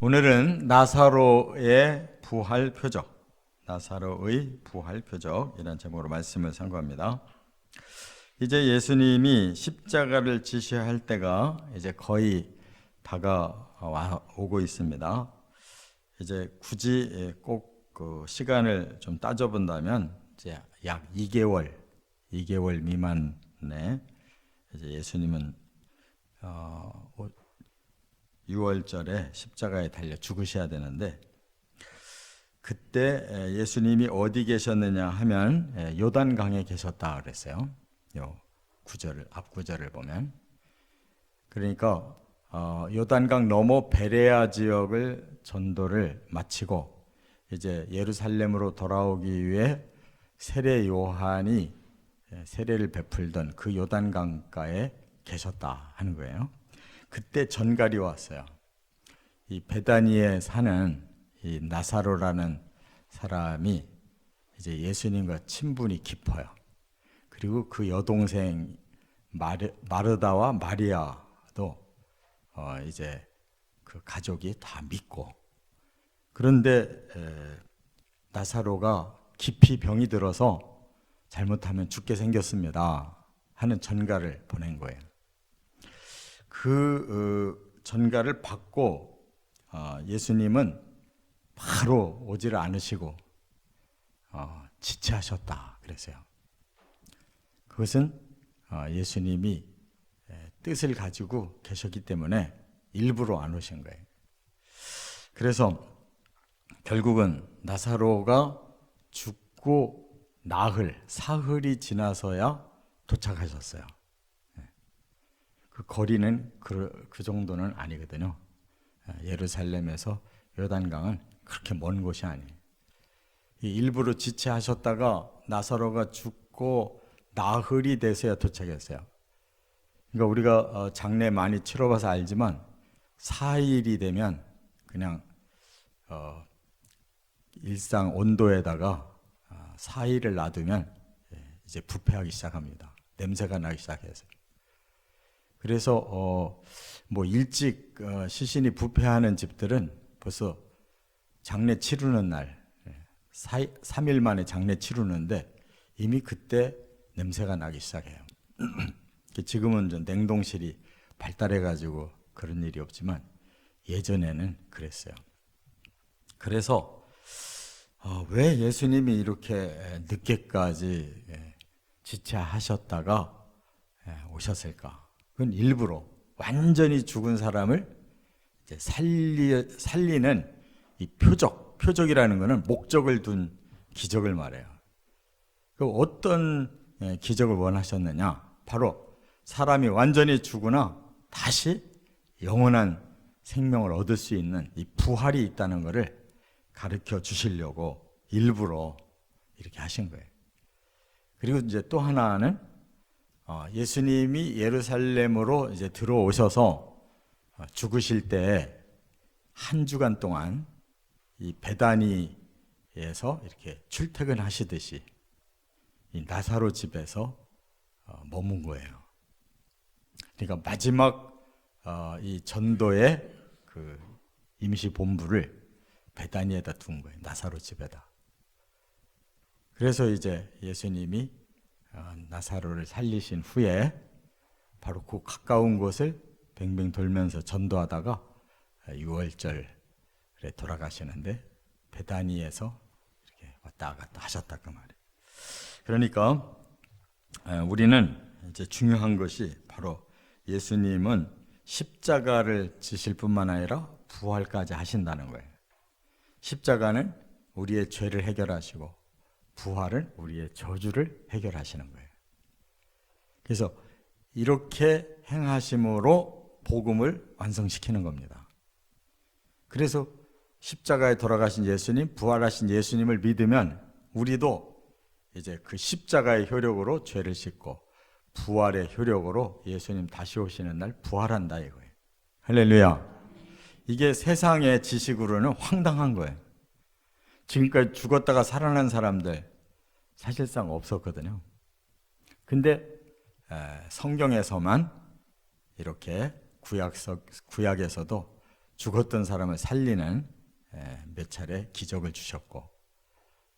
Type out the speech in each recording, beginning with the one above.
오늘은 나사로의 부활 표적, 나사로의 부활 표적이라는 제목으로 말씀을 상고합니다. 이제 예수님이 십자가를 지시할 때가 이제 거의 다가오고 있습니다. 이제 굳이 꼭 그 시간을 좀 따져본다면 이제 약 2개월 미만에 이제 예수님은 6월절에 십자가에 달려 죽으셔야 되는데, 그때 예수님이 어디 계셨느냐 하면 요단강에 계셨다 그랬어요. 요 구절을, 앞 구절을 보면, 그러니까 요단강 너머 베레아 지역을 전도를 마치고 이제 예루살렘으로 돌아오기 위해 세례 요한이 세례를 베풀던 그 요단강가에 계셨다 하는 거예요. 그때 전갈이 왔어요. 이 베다니에 사는 이 나사로라는 사람이 이제 예수님과 친분이 깊어요. 그리고 그 여동생 마르다와 마리아도 이제 그 가족이 다 믿고, 그런데 나사로가 깊이 병이 들어서 잘못하면 죽게 생겼습니다 하는 전갈을 보낸 거예요. 그 전갈을 받고 예수님은 바로 오지를 않으시고 지체하셨다 그랬어요. 그것은 예수님이 뜻을 가지고 계셨기 때문에 일부러 안 오신 거예요. 그래서 결국은 나사로가 죽고 사흘이 지나서야 도착하셨어요. 그 거리는 그 정도는 아니거든요. 예루살렘에서 요단강은 그렇게 먼 곳이 아니에요. 일부러 지체하셨다가 나사로가 죽고 나흘이 돼서야 도착했어요. 그러니까 우리가 장례 많이 치러봐서 알지만 4일이 되면 그냥 일상 온도에다가 4일을 놔두면 이제 부패하기 시작합니다. 냄새가 나기 시작해서. 그래서 뭐 일찍 시신이 부패하는 집들은 벌써 장례 치르는 날 3일 만에 장례 치르는데 이미 그때 냄새가 나기 시작해요. 지금은 좀 냉동실이 발달해 가지고 그런 일이 없지만 예전에는 그랬어요. 그래서 왜 예수님이 이렇게 늦게까지 지체하셨다가 오셨을까? 그건 일부러 완전히 죽은 사람을 이제 살리는 이 표적이라는 것은 목적을 둔 기적을 말해요. 그 어떤 기적을 원하셨느냐? 바로 사람이 완전히 죽으나 다시 영원한 생명을 얻을 수 있는 이 부활이 있다는 것을 가르쳐 주시려고 일부러 이렇게 하신 거예요. 그리고 이제 또 하나는 예수님이 예루살렘으로 이제 들어오셔서 죽으실 때 한 주간 동안 이 베다니에서 이렇게 출퇴근하시듯이 이 나사로 집에서 머문 거예요. 그러니까 마지막 이 전도의 그 임시 본부를 베다니에다 둔 거예요. 나사로 집에다. 그래서 이제 예수님이 나사로를 살리신 후에 바로 그 가까운 곳을 뱅뱅 돌면서 전도하다가 6월절에 돌아가시는데 베다니에서 이렇게 왔다 갔다 하셨다 그 말이에요. 그러니까 우리는 이제 중요한 것이 바로 예수님은 십자가를 지실 뿐만 아니라 부활까지 하신다는 거예요. 십자가는 우리의 죄를 해결하시고 부활은 우리의 저주를 해결하시는 거예요. 그래서 이렇게 행하심으로 복음을 완성시키는 겁니다. 그래서 십자가에 돌아가신 예수님, 부활하신 예수님을 믿으면 우리도 이제 그 십자가의 효력으로 죄를 씻고 부활의 효력으로 예수님 다시 오시는 날 부활한다 이거예요. 할렐루야. 이게 세상의 지식으로는 황당한 거예요. 지금까지 죽었다가 살아난 사람들 사실상 없었거든요. 근데 성경에서만 이렇게 구약에서도 죽었던 사람을 살리는 몇 차례 기적을 주셨고,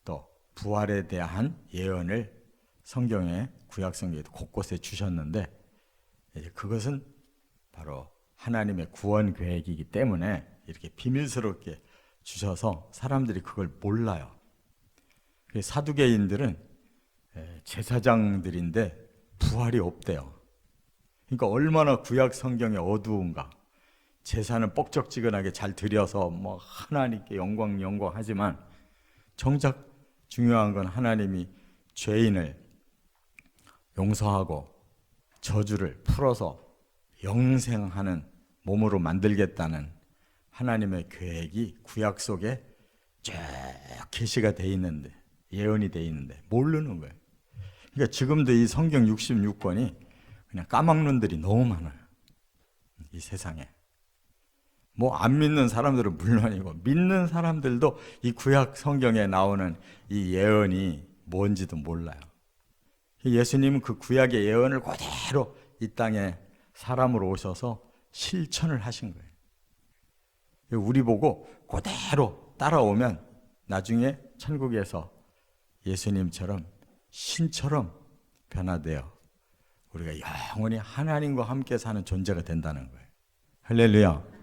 또 부활에 대한 예언을 성경에, 구약 성경에도 곳곳에 주셨는데, 그것은 바로 하나님의 구원 계획이기 때문에 이렇게 비밀스럽게 주셔서 사람들이 그걸 몰라요. 사두개인들은 제사장들인데 부활이 없대요. 그러니까 얼마나 구약 성경이 어두운가. 제사는 뻑적지근하게 잘 드려서 뭐 하나님께 영광 하지만 정작 중요한 건 하나님이 죄인을 용서하고 저주를 풀어서 영생하는 몸으로 만들겠다는 하나님의 계획이 구약 속에 쭉 계시가 돼 있는데, 예언이 돼 있는데 모르는 거예요. 그러니까 지금도 이 성경 66권이 그냥 까막눈들이 너무 많아요. 이 세상에. 뭐 안 믿는 사람들은 물론이고 믿는 사람들도 이 구약 성경에 나오는 이 예언이 뭔지도 몰라요. 예수님은 그 구약의 예언을 그대로 이 땅에 사람으로 오셔서 실천을 하신 거예요. 우리 보고 그대로 따라오면 나중에 천국에서 예수님처럼 신처럼 변화되어 우리가 영원히 하나님과 함께 사는 존재가 된다는 거예요. 할렐루야.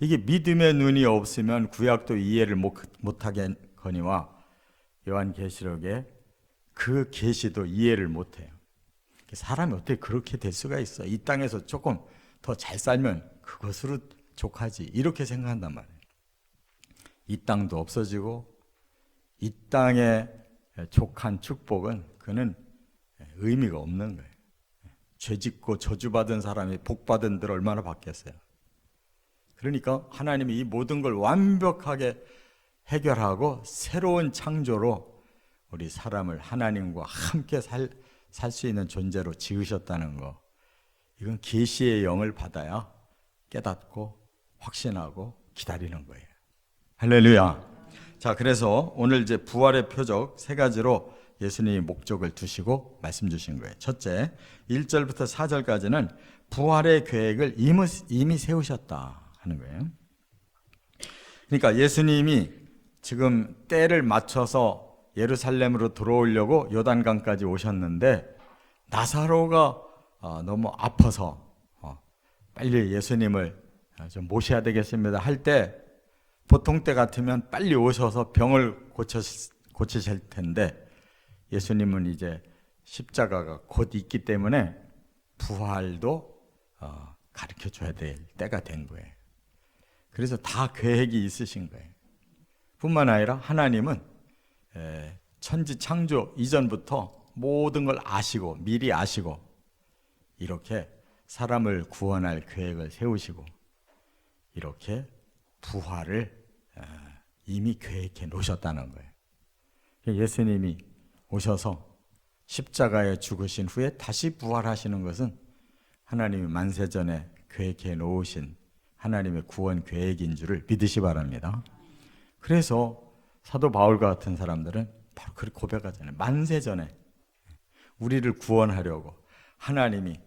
이게 믿음의 눈이 없으면 구약도 이해를 못하겠거니와 요한계시록에 그 계시도 이해를 못해요. 사람이 어떻게 그렇게 될 수가 있어. 이 땅에서 조금 더 잘 살면 그것으로 족하지, 이렇게 생각한단 말이에요. 이 땅도 없어지고 이 땅에 족한 축복은 그는 의미가 없는 거예요. 죄짓고 저주받은 사람이 복받은 들 얼마나 받겠어요. 그러니까 하나님이 이 모든 걸 완벽하게 해결하고 새로운 창조로 우리 사람을 하나님과 함께 살 수 있는 존재로 지으셨다는 거, 이건 계시의 영을 받아야 깨닫고 확신하고 기다리는 거예요. 할렐루야. 자, 그래서 오늘 이제 부활의 표적 세 가지로 예수님이 목적을 두시고 말씀 주신 거예요. 첫째, 1절부터 4절까지는 부활의 계획을 이미 세우셨다 하는 거예요. 그러니까 예수님이 지금 때를 맞춰서 예루살렘으로 들어오려고 요단강까지 오셨는데 나사로가 너무 아파서 빨리 예수님을 좀 모셔야 되겠습니다 할 때, 보통 때 같으면 빨리 오셔서 병을 고치실 텐데 예수님은 이제 십자가가 곧 있기 때문에 부활도 가르쳐 줘야 될 때가 된 거예요. 그래서 다 계획이 있으신 거예요. 뿐만 아니라 하나님은 천지 창조 이전부터 모든 걸 아시고 미리 아시고 이렇게 사람을 구원할 계획을 세우시고 이렇게 부활을 이미 계획해 놓으셨다는 거예요. 예수님이 오셔서 십자가에 죽으신 후에 다시 부활하시는 것은 하나님이 만세전에 계획해 놓으신 하나님의 구원 계획인 줄을 믿으시 바랍니다. 그래서 사도 바울 같은 사람들은 바로 그렇게 고백하잖아요. 만세전에 우리를 구원하려고 하나님이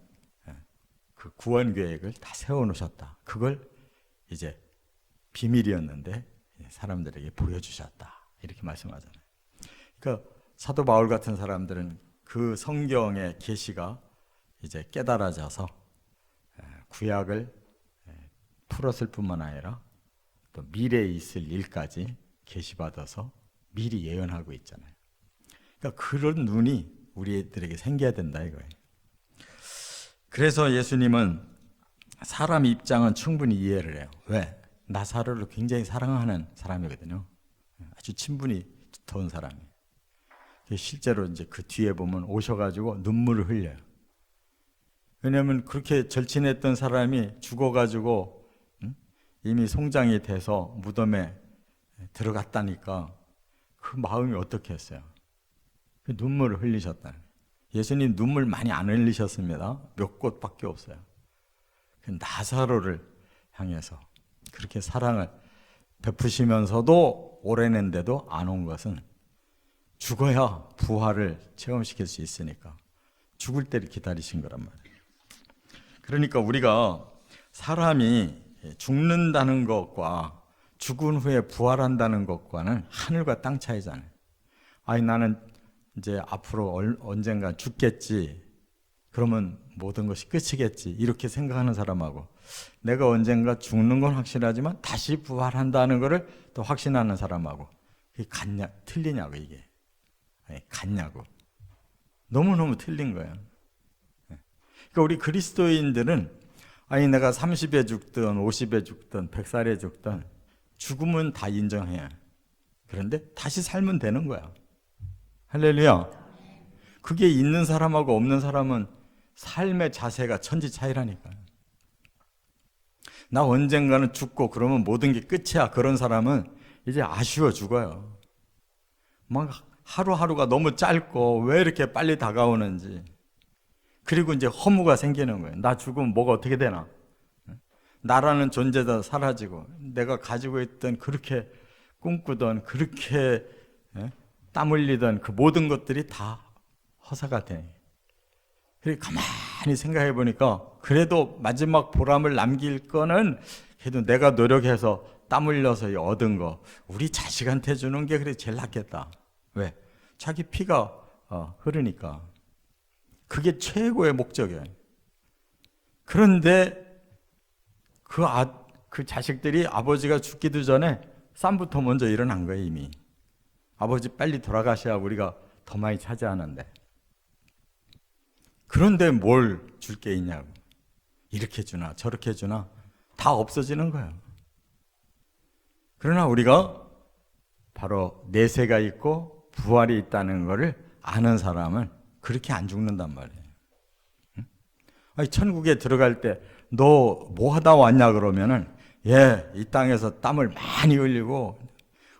그 구원 계획을 다 세워놓으셨다. 그걸 이제 비밀이었는데 사람들에게 보여주셨다. 이렇게 말씀하잖아요. 그러니까 사도 바울 같은 사람들은 그 성경의 계시가 이제 깨달아져서 구약을 풀었을 뿐만 아니라 또 미래에 있을 일까지 계시받아서 미리 예언하고 있잖아요. 그러니까 그런 눈이 우리들에게 생겨야 된다 이거예요. 그래서 예수님은 사람 입장은 충분히 이해를 해요. 왜? 나사로를 굉장히 사랑하는 사람이거든요. 아주 친분이 두터운 사람이에요. 실제로 이제 그 뒤에 보면 오셔가지고 눈물을 흘려요. 왜냐하면 그렇게 절친했던 사람이 죽어가지고 이미 송장이 돼서 무덤에 들어갔다니까 그 마음이 어떻게 했어요? 그 눈물을 흘리셨다. 예수님 눈물 많이 안 흘리셨습니다. 몇 곳밖에 없어요. 그 나사로를 향해서 그렇게 사랑을 베푸시면서도 오래낸데도 안 온 것은 죽어야 부활을 체험시킬 수 있으니까 죽을 때를 기다리신 거란 말이에요. 그러니까 우리가 사람이 죽는다는 것과 죽은 후에 부활한다는 것과는 하늘과 땅 차이잖아요. 아니 나는 이제 앞으로 언젠가 죽겠지. 그러면 모든 것이 끝이겠지. 이렇게 생각하는 사람하고 내가 언젠가 죽는 건 확실하지만 다시 부활한다는 것을 또 확신하는 사람하고 이게 같냐, 틀리냐고 이게. 같냐고. 너무너무 틀린 거예요. 그러니까 우리 그리스도인들은 아니 내가 30에 죽든 50에 죽든 100살에 죽든 죽음은 다 인정해요. 그런데 다시 살면 되는 거야. 할렐루야. 그게 있는 사람하고 없는 사람은 삶의 자세가 천지 차이라니까요. 나 언젠가는 죽고 그러면 모든 게 끝이야. 그런 사람은 이제 아쉬워 죽어요. 막 하루하루가 너무 짧고 왜 이렇게 빨리 다가오는지. 그리고 이제 허무가 생기는 거예요. 나 죽으면 뭐가 어떻게 되나? 나라는 존재도 사라지고 내가 가지고 있던 그렇게 꿈꾸던 그렇게 땀 흘리던 그 모든 것들이 다 허사가 돼. 그리고 가만히 생각해 보니까 그래도 마지막 보람을 남길 거는 그래도 내가 노력해서 땀 흘려서 얻은 거 우리 자식한테 주는 게 그래 제일 낫겠다. 왜? 자기 피가 흐르니까. 그게 최고의 목적이에요. 그런데 그 자식들이 아버지가 죽기도 전에 쌈부터 먼저 일어난 거예요 이미. 아버지 빨리 돌아가셔야 우리가 더 많이 차지하는데. 그런데 뭘 줄 게 있냐고. 이렇게 주나 저렇게 주나 다 없어지는 거예요. 그러나 우리가 바로 내세가 있고 부활이 있다는 것을 아는 사람은 그렇게 안 죽는단 말이에요. 아니, 천국에 들어갈 때 너 뭐 하다 왔냐 그러면은 이 땅에서 땀을 많이 흘리고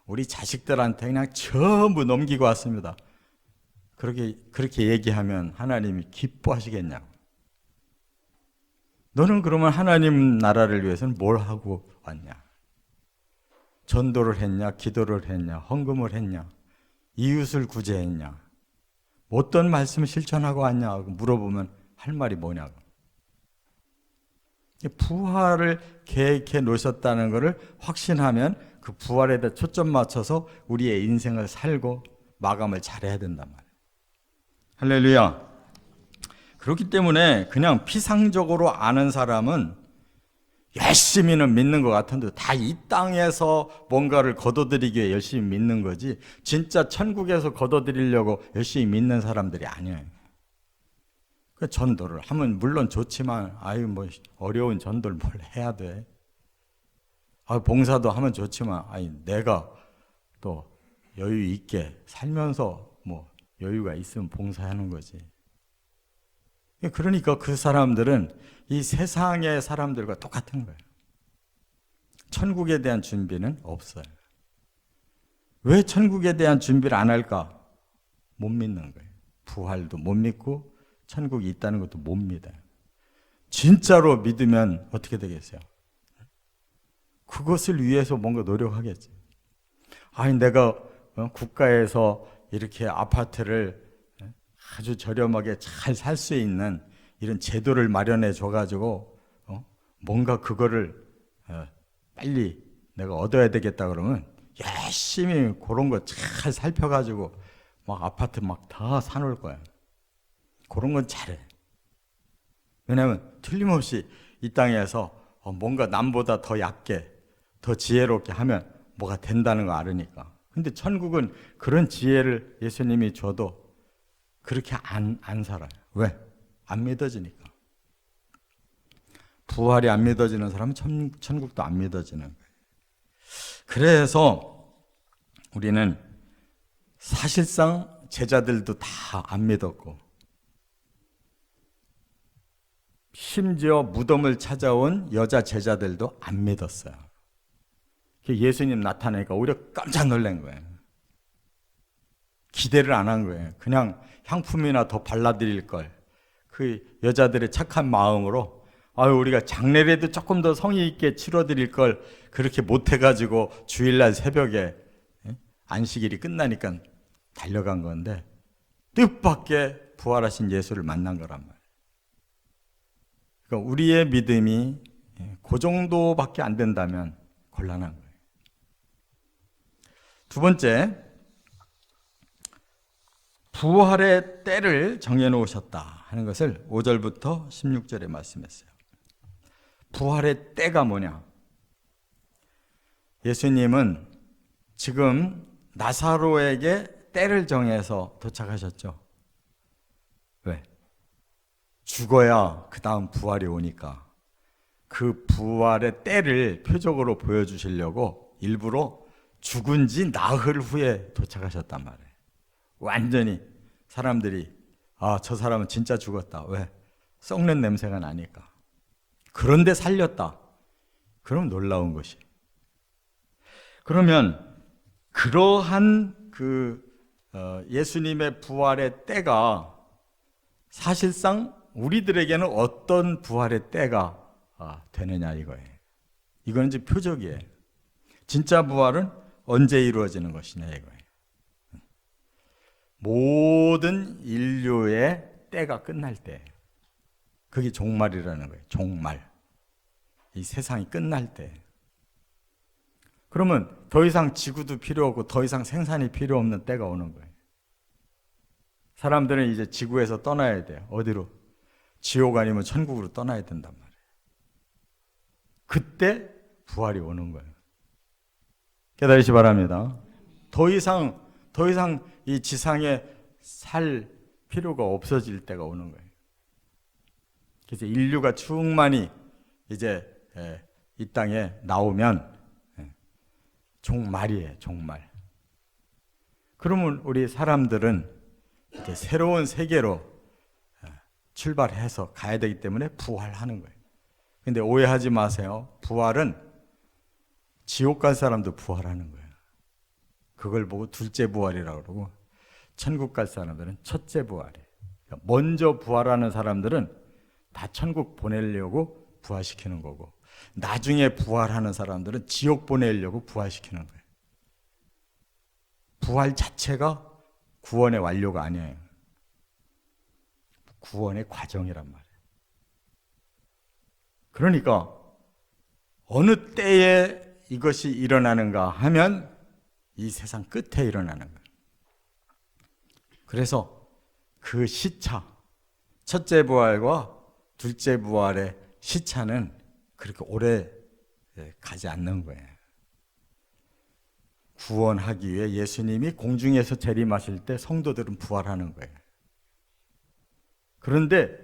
우리 자식들한테 그냥 전부 넘기고 왔습니다. 그렇게 얘기하면 하나님이 기뻐하시겠냐고. 너는 그러면 하나님 나라를 위해서는 뭘 하고 왔냐? 전도를 했냐? 기도를 했냐? 헌금을 했냐? 이웃을 구제했냐? 어떤 말씀을 실천하고 왔냐고 물어보면 할 말이 뭐냐고. 부활을 계획해 놓으셨다는 것을 확신하면 그 부활에 대해 초점 맞춰서 우리의 인생을 살고 마감을 잘해야 된단 말이에요. 할렐루야. 그렇기 때문에 그냥 피상적으로 아는 사람은 열심히는 믿는 것 같은데 다 이 땅에서 뭔가를 거둬들이기 위해 열심히 믿는 거지 진짜 천국에서 거둬들이려고 열심히 믿는 사람들이 아니에요. 그 전도를 하면 물론 좋지만 뭐 어려운 전도를 뭘 해야 돼. 봉사도 하면 좋지만 내가 또 여유 있게 살면서 뭐 여유가 있으면 봉사하는 거지. 그러니까 그 사람들은 이 세상의 사람들과 똑같은 거예요. 천국에 대한 준비는 없어요. 왜 천국에 대한 준비를 안 할까? 못 믿는 거예요. 부활도 못 믿고 천국이 있다는 것도 못 믿어요. 진짜로 믿으면 어떻게 되겠어요? 그것을 위해서 뭔가 노력하겠지. 내가 국가에서 이렇게 아파트를 아주 저렴하게 잘 살 수 있는 이런 제도를 마련해 줘가지고 뭔가 그거를 빨리 내가 얻어야 되겠다 그러면 열심히 그런 거 잘 살펴가지고 막 아파트 막 다 사놓을 거야. 그런 건 잘해. 왜냐하면 틀림없이 이 땅에서 뭔가 남보다 더 얕게 더 지혜롭게 하면 뭐가 된다는 거 알으니까. 근데 천국은 그런 지혜를 예수님이 줘도 그렇게 안 살아요. 왜? 안 믿어지니까. 부활이 안 믿어지는 사람은 천국도 안 믿어지는 거예요. 그래서 우리는 사실상 제자들도 다 안 믿었고 심지어 무덤을 찾아온 여자 제자들도 안 믿었어요. 예수님 나타나니까 오히려 깜짝 놀란 거예요. 기대를 안 한 거예요. 그냥 향품이나 더 발라드릴 걸. 그 여자들의 착한 마음으로 우리가 장례라도 조금 더 성의 있게 치러드릴 걸 그렇게 못해가지고 주일날 새벽에 안식일이 끝나니까 달려간 건데 뜻밖의 부활하신 예수를 만난 거란 말이에요. 그러니까 우리의 믿음이 그 정도밖에 안 된다면 곤란한 거예요. 두 번째, 부활의 때를 정해놓으셨다 하는 것을 5절부터 16절에 말씀했어요. 부활의 때가 뭐냐? 예수님은 지금 나사로에게 때를 정해서 도착하셨죠. 왜? 죽어야 그 다음 부활이 오니까 그 부활의 때를 표적으로 보여주시려고 일부러 죽은 지 나흘 후에 도착하셨단 말이에요. 완전히 사람들이 저 사람은 진짜 죽었다. 왜? 썩는 냄새가 나니까. 그런데 살렸다. 그럼 놀라운 것이. 그러면 그러한 예수님의 부활의 때가 사실상 우리들에게는 어떤 부활의 때가 되느냐 이거예요. 이거는 이제 표적이에요. 진짜 부활은 언제 이루어지는 것이냐 이거예요. 모든 인류의 때가 끝날 때, 그게 종말이라는 거예요. 종말. 이 세상이 끝날 때. 그러면 더 이상 지구도 필요 없고 더 이상 생산이 필요 없는 때가 오는 거예요. 사람들은 이제 지구에서 떠나야 돼요. 어디로? 지옥 아니면 천국으로 떠나야 된단 말이에요. 그때 부활이 오는 거예요. 깨달으시 바랍니다. 더 이상 이 지상에 살 필요가 없어질 때가 오는 거예요. 그래서 인류가 충만히 이제 이 땅에 나오면 종말이에요. 종말. 그러면 우리 사람들은 이제 새로운 세계로 출발해서 가야 되기 때문에 부활하는 거예요. 근데 오해하지 마세요. 부활은 지옥 갈 사람도 부활하는 거예요. 그걸 보고 둘째 부활이라고 그러고, 천국 갈 사람들은 첫째 부활이에요. 먼저 부활하는 사람들은 다 천국 보내려고 부활시키는 거고, 나중에 부활하는 사람들은 지옥 보내려고 부활시키는 거예요. 부활 자체가 구원의 완료가 아니에요. 구원의 과정이란 말이에요. 그러니까 어느 때에 이것이 일어나는가 하면 이 세상 끝에 일어나는 거예요. 그래서 그 시차, 첫째 부활과 둘째 부활의 시차는 그렇게 오래 가지 않는 거예요. 구원하기 위해 예수님이 공중에서 재림하실 때 성도들은 부활하는 거예요. 그런데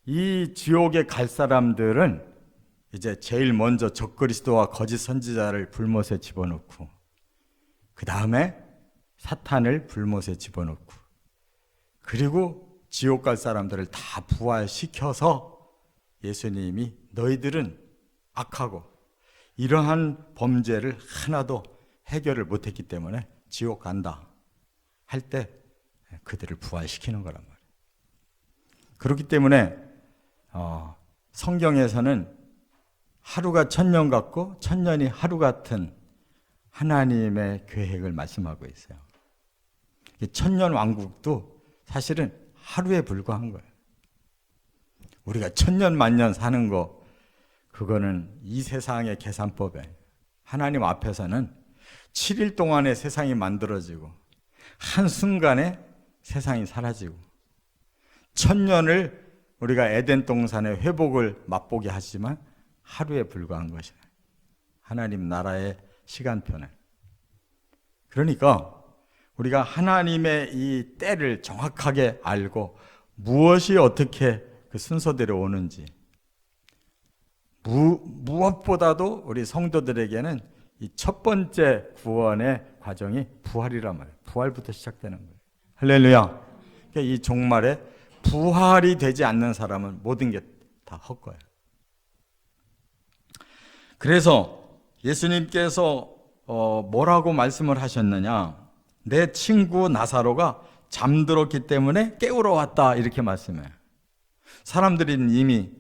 이 지옥에 갈 사람들은 이제 제일 먼저 적그리스도와 거짓 선지자를 불못에 집어넣고, 그 다음에 사탄을 불못에 집어넣고, 그리고 지옥 갈 사람들을 다 부활시켜서 예수님이 너희들은 악하고 이러한 범죄를 하나도 해결을 못했기 때문에 지옥 간다 할 때 그들을 부활시키는 거란 말이에요. 그렇기 때문에 성경에서는 하루가 천년 같고 천년이 하루 같은 하나님의 계획을 말씀하고 있어요. 천년 왕국도 사실은 하루에 불과한 거예요. 우리가 천년 만년 사는 거, 그거는 이 세상의 계산법에, 하나님 앞에서는 7일 동안에 세상이 만들어지고 한순간에 세상이 사라지고, 천년을 우리가 에덴 동산의 회복을 맛보게 하지만 하루에 불과한 것이에요. 하나님 나라의 시간표는. 그러니까 우리가 하나님의 이 때를 정확하게 알고 무엇이 어떻게 그 순서대로 오는지, 무엇보다도 우리 성도들에게는 이 첫 번째 구원의 과정이 부활이란 말이에요. 부활부터 시작되는 거예요. 할렐루야. 그러니까 이 종말에 부활이 되지 않는 사람은 모든 게 다 헛거예요. 그래서 예수님께서 뭐라고 말씀을 하셨느냐? 내 친구 나사로가 잠들었기 때문에 깨우러 왔다, 이렇게 말씀해요. 사람들은 이미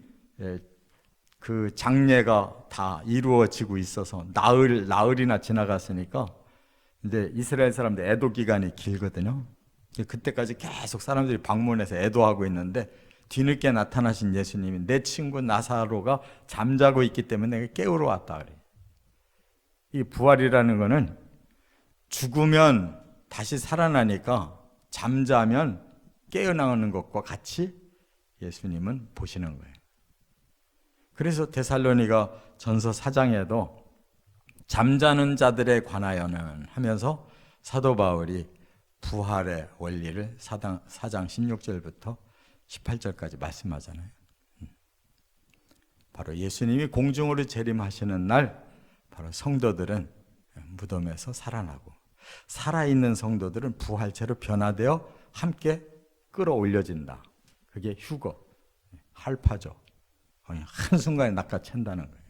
그 장례가 다 이루어지고 있어서 나흘이나 지나갔으니까 이제 이스라엘 사람들 애도 기간이 길거든요. 그때까지 계속 사람들이 방문해서 애도하고 있는데 뒤늦게 나타나신 예수님이 내 친구 나사로가 잠자고 있기 때문에 내가 깨우러 왔다 그래. 이 부활이라는 거는 죽으면 다시 살아나니까 잠자면 깨어나는 것과 같이 예수님은 보시는 거예요. 그래서 데살로니가 전서 4장에도 잠자는 자들에 관하여는 하면서 사도 바울이 부활의 원리를 4장 16절부터 18절까지 말씀하잖아요. 바로 예수님이 공중으로 재림하시는 날 바로 성도들은 무덤에서 살아나고 살아있는 성도들은 부활체로 변화되어 함께 끌어올려진다. 그게 휴거, 할파죠. 한순간에 낚아챈다는 거예요.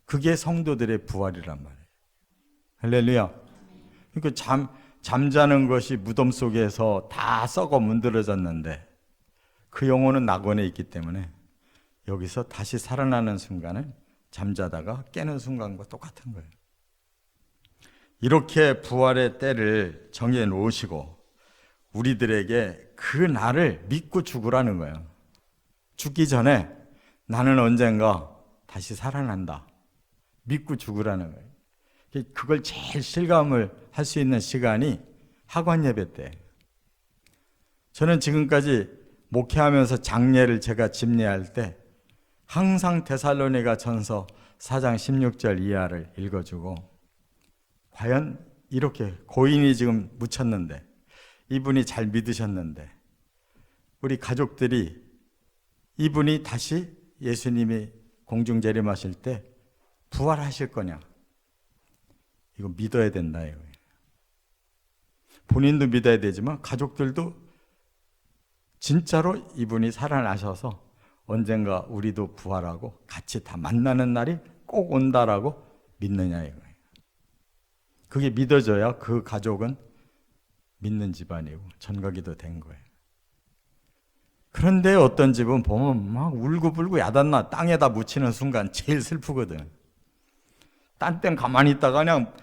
그게 성도들의 부활이란 말이에요. 할렐루야. 그러니까 잠자는 것이 무덤 속에서 다 썩어 문드러졌는데 그 영혼은 낙원에 있기 때문에 여기서 다시 살아나는 순간은 잠자다가 깨는 순간과 똑같은 거예요. 이렇게 부활의 때를 정해 놓으시고 우리들에게 그 날을 믿고 죽으라는 거예요. 죽기 전에 나는 언젠가 다시 살아난다. 믿고 죽으라는 거예요. 그걸 제일 실감을 할 수 있는 시간이 학원 예배 때. 저는 지금까지 목회하면서 장례를 제가 집례할 때 항상 데살로니가 전서 4장 16절 이하를 읽어주고 과연 이렇게 고인이 지금 묻혔는데 이분이 잘 믿으셨는데 우리 가족들이 이분이 다시 예수님이 공중재림하실 때 부활하실 거냐? 이거 믿어야 된다 이거예요. 본인도 믿어야 되지만 가족들도 진짜로 이분이 살아나셔서 언젠가 우리도 부활하고 같이 다 만나는 날이 꼭 온다라고 믿느냐 이거예요. 그게 믿어져야 그 가족은 믿는 집안이고 전가기도 된 거예요. 그런데 어떤 집은 보면 막 울고불고 야단나 땅에다 묻히는 순간 제일 슬프거든. 딴 땐 가만히 있다가 그냥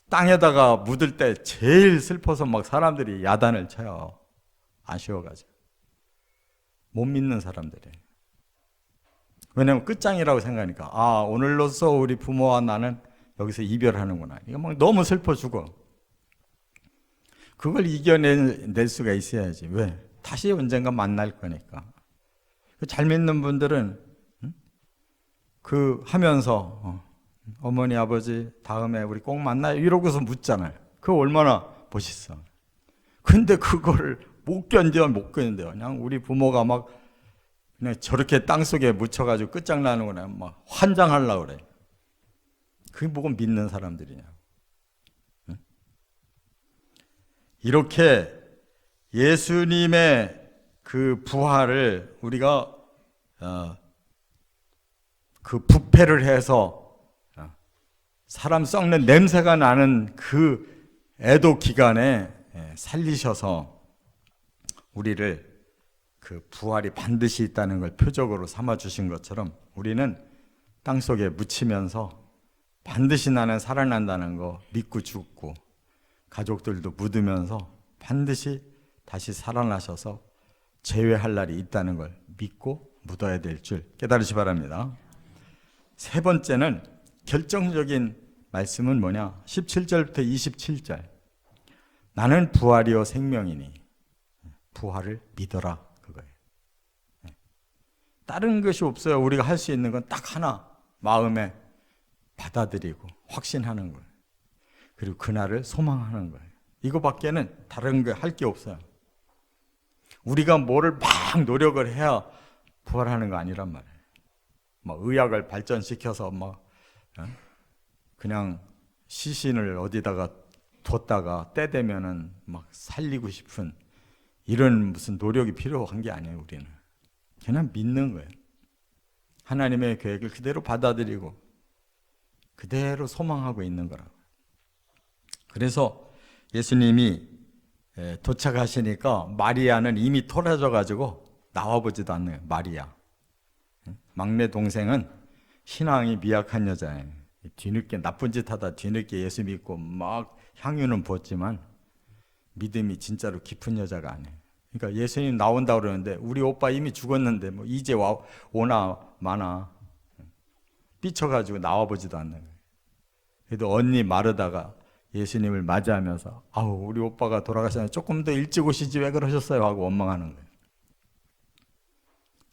땅에다가 묻을 때 제일 슬퍼서 막 사람들이 야단을 쳐요. 아쉬워가지고. 못 믿는 사람들이. 왜냐면 끝장이라고 생각하니까 아 오늘로써 우리 부모와 나는 여기서 이별하는구나. 이거 막 너무 슬퍼 죽어. 그걸 이겨낼 수가 있어야지. 왜? 다시 언젠가 만날 거니까. 잘 믿는 분들은 그 하면서 어머니 아버지 다음에 우리 꼭 만나요 이러고서 묻잖아요. 그거 얼마나 멋있어. 근데 그걸 못 견뎌요. 그냥 우리 부모가 막 그냥 저렇게 땅속에 묻혀가지고 끝장나는구나 막 환장하려고 그래. 그게 뭐가 믿는 사람들이냐. 응? 이렇게 예수님의 그 부활을 우리가 그 부패를 해서 사람 썩는 냄새가 나는 그 애도 기간에 살리셔서 우리를 그 부활이 반드시 있다는 걸 표적으로 삼아 주신 것처럼 우리는 땅속에 묻히면서 반드시 나는 살아난다는 거 믿고 죽고 가족들도 묻으면서 반드시 다시 살아나셔서 재회할 날이 있다는 걸 믿고 묻어야 될 줄 깨달으시 바랍니다. 세 번째는 결정적인 말씀은 뭐냐? 17절부터 27절. 나는 부활이요 생명이니 부활을 믿어라 그거예요. 다른 것이 없어요. 우리가 할 수 있는 건 딱 하나 마음에 받아들이고 확신하는 거예요. 그리고 그날을 소망하는 거예요. 이거밖에는 다른 거 할 게 없어요. 우리가 뭐를 막 노력을 해야 부활하는 거 아니란 말이에요. 막 의학을 발전시켜서 막 그냥 시신을 어디다가 뒀다가 때 되면은 막 살리고 싶은 이런 무슨 노력이 필요한 게 아니에요. 우리는 그냥 믿는 거예요. 하나님의 계획을 그대로 받아들이고 그대로 소망하고 있는 거라고. 그래서 예수님이 도착하시니까 마리아는 이미 토라져 가지고 나와보지도 않네요. 마리아 막내 동생은 신앙이 미약한 여자예요. 뒤늦게 나쁜 짓 하다 뒤늦게 예수 믿고 막 향유는 부었지만 믿음이 진짜로 깊은 여자가 아니에요. 그러니까 예수님 나온다 그러는데 우리 오빠 이미 죽었는데 뭐 이제 오나 마나 삐쳐가지고 나와보지도 않는 거예요. 그래도 언니 마르다가 예수님을 맞이하면서 아우 우리 오빠가 돌아가셨는데 조금 더 일찍 오시지 왜 그러셨어요 하고 원망하는 거예요.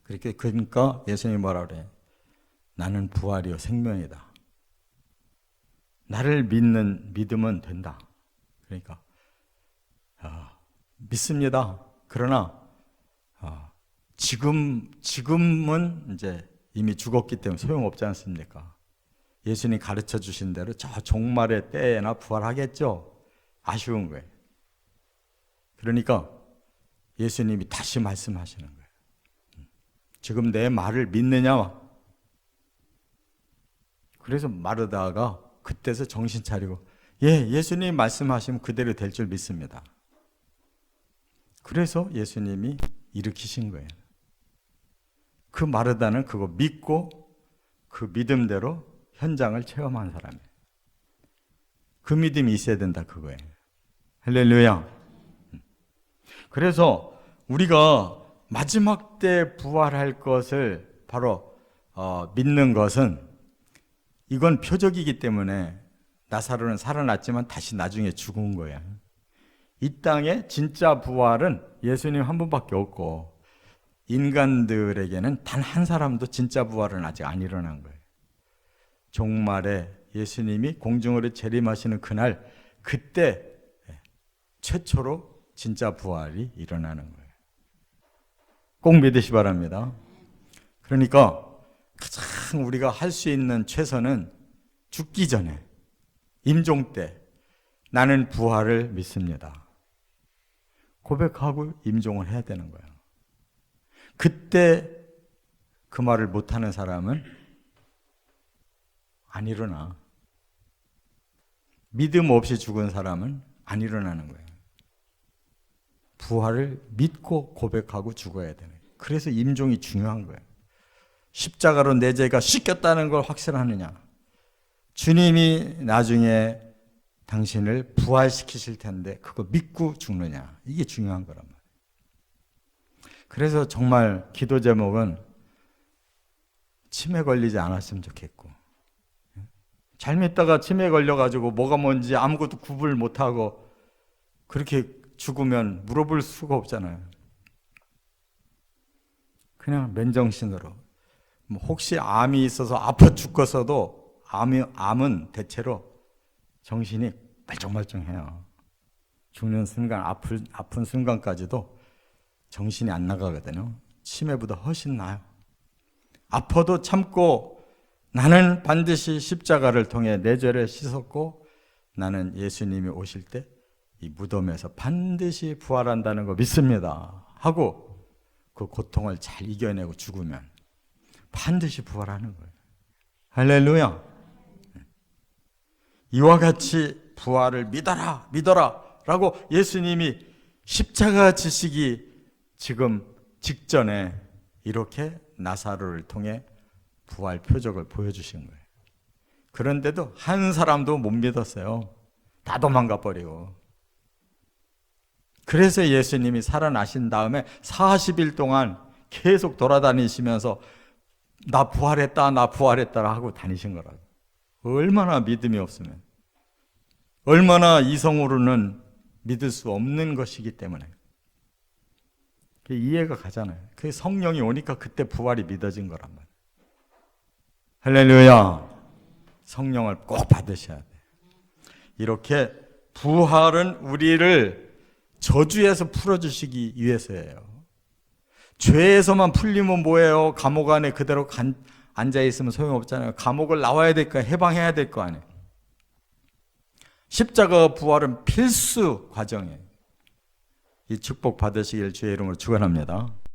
그러니까 예수님이 뭐라 그래? 나는 부활이요 생명이다. 나를 믿으면 된다. 그러니까 믿습니다. 그러나 지금은 이제 이미 죽었기 때문에 소용없지 않습니까? 예수님이 가르쳐 주신 대로 저 종말의 때에나 부활하겠죠. 아쉬운 거예요. 그러니까 예수님이 다시 말씀하시는 거예요. 지금 내 말을 믿느냐? 그래서 마르다가 그때서 정신 차리고 예수님이 말씀하시면 그대로 될 줄 믿습니다. 그래서 예수님이 일으키신 거예요. 그 마르다는 그거 믿고 그 믿음대로 현장을 체험한 사람이에요. 그 믿음이 있어야 된다 그거예요. 할렐루야. 그래서 우리가 마지막 때 부활할 것을 바로 믿는 것은 이건 표적이기 때문에 나사로는 살아났지만 다시 나중에 죽은 거예요. 이 땅에 진짜 부활은 예수님 한 분밖에 없고 인간들에게는 단 한 사람도 진짜 부활은 아직 안 일어난 거예요. 종말에 예수님이 공중으로 재림하시는 그날 그때 최초로 진짜 부활이 일어나는 거예요. 꼭 믿으시 바랍니다. 그러니까 가장 우리가 할 수 있는 최선은 죽기 전에 임종 때 나는 부활을 믿습니다. 고백하고 임종을 해야 되는 거예요. 그때 그 말을 못하는 사람은 안 일어나. 믿음 없이 죽은 사람은 안 일어나는 거예요. 부활을 믿고 고백하고 죽어야 되는 거예요. 그래서 임종이 중요한 거예요. 십자가로 내 죄가 씻겼다는 걸 확신하느냐? 주님이 나중에 당신을 부활시키실 텐데 그거 믿고 죽느냐? 이게 중요한 거란 말이에요. 그래서 정말 기도 제목은 치매 걸리지 않았으면 좋겠고, 잘 믿다가 치매 걸려가지고 뭐가 뭔지 아무것도 구분을 못하고 그렇게 죽으면 물어볼 수가 없잖아요. 그냥 맨정신으로 혹시 암이 있어서 아파 죽겠어도 암은 대체로 정신이 말짱말짱해요. 죽는 순간 아픈 순간까지도 정신이 안 나가거든요. 치매보다 훨씬 나아요. 아파도 참고 나는 반드시 십자가를 통해 내 죄를 씻었고 나는 예수님이 오실 때 이 무덤에서 반드시 부활한다는 거 믿습니다 하고 그 고통을 잘 이겨내고 죽으면 반드시 부활하는 거예요. 할렐루야. 이와 같이 부활을 믿어라 라고 예수님이 십자가 지시기 지금 직전에 이렇게 나사로를 통해 부활 표적을 보여주신 거예요. 그런데도 한 사람도 못 믿었어요. 다 도망가 버리고. 그래서 예수님이 살아나신 다음에 40일 동안 계속 돌아다니시면서 나 부활했다 하고 다니신 거라고. 얼마나 믿음이 없으면, 얼마나 이성으로는 믿을 수 없는 것이기 때문에 이해가 가잖아요. 그 성령이 오니까 그때 부활이 믿어진 거란 말이에요. 할렐루야. 성령을 꼭 받으셔야 돼요. 이렇게 부활은 우리를 저주에서 풀어주시기 위해서예요. 죄에서만 풀리면 뭐예요? 감옥 안에 그대로 앉아있으면 소용없잖아요. 감옥을 나와야 될 거, 해방해야 될 거 아니에요. 십자가 부활은 필수 과정이에요. 이 축복 받으시길 주의 이름으로 축원합니다.